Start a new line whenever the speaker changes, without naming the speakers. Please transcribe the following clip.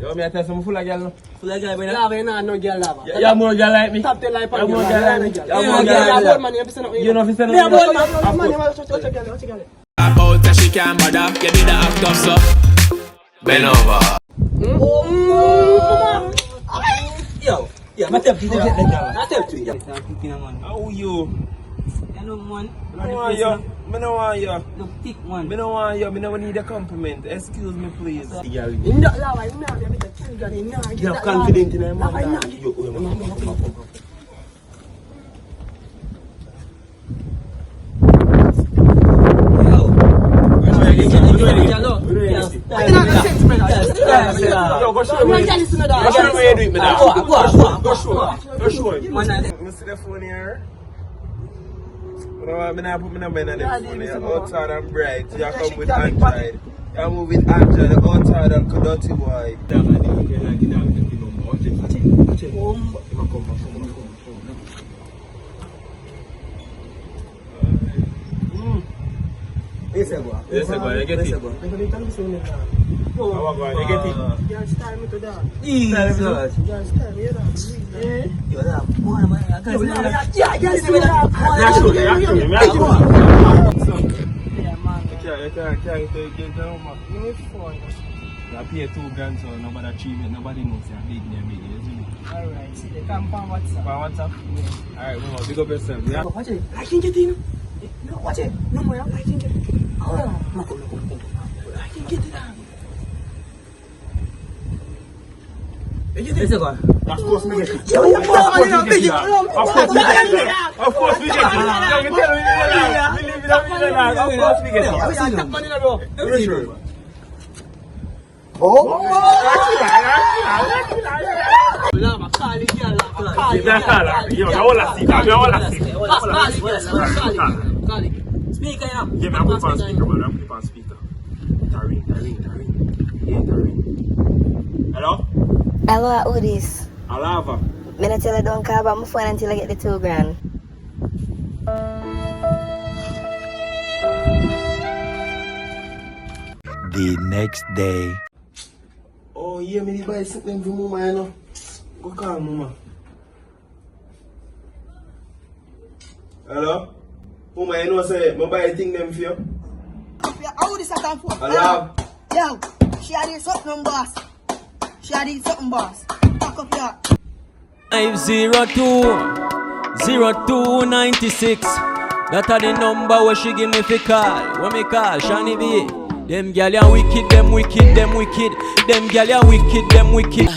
Yo, me tell some full of gyal.
Full of gyal, but
Lava, no gyal lava.
You more gyal like me.
Top 10 like
You more gyal like me. You more
You
gyal like
bold
me.
man, you ever
You know if you send
Yeah, bold man.
Of
Man,
course.
watch your gyal.
About that she can't bother, you did the act up so. Bend over.
Yo, yeah, my step to the gyal. My step to it.
How you?
I know man.
I don't want you. I don't want you.
Look thick man.
I don't want you. I don't need a compliment. Excuse me, please.
In that lava, in that, you better kill gyal. In that,
You have confidence in him.
Lava, in that.
Yo, go show me. Go show me where you do it, me dad. Go show him. You see the phone here? I don't put my number in the phone. You're outside and bright. You come with Android. You move with Android. You're outside and dirty boy.
Yes, I go.
Yes, I go. You get it.
You
You get it.
gyal style me to that.
Jesus.
Gyal style me, you know.
Yo, that boy, man. I can't see that.
Yeah, gyal see me that. Yeah, man.
You can't get down, man.
Give me phone.
I pay $2,000, so nobody treat me. Nobody knows you're big, you see me.
Alright, see, they come from WhatsApp.
For WhatsApp? Alright, come on, big up yourself. Yeah?
Watch it. I can get in. No, watch it. No more. I can get it. Oh, look. I can get it.
Yes, I go.
Of course we get it.
Yo,
Of course we get it. Of course we get it. You tell me we live in a land. Of course we get it.
I see top money now, bro. Lava, call it, girl.
Yo, I want to see that. I want to see
Call it.
Speaker, yeah.
Yeah, man, I'm put on speaker, man. I'm put on speaker. Tarin. Yeah, Tarin. Hello?
Hello, who this?
Alava.
Me not tell you don't call about my phone until I get the $2,000.
The next day.
Oh, yeah, me buy something for mama, you know. Go call mama. Hello? Mama, you know, say, I buy a thing them for you.
How this I come for?
Hello?
Yo, she had this something, boss. She had this something, boss. Pack up your.
502-0296. That are the number where she give me fi call. When me call, Shani B. Them gyal ya wicked, them wicked. Them gyal ya wicked, them wicked.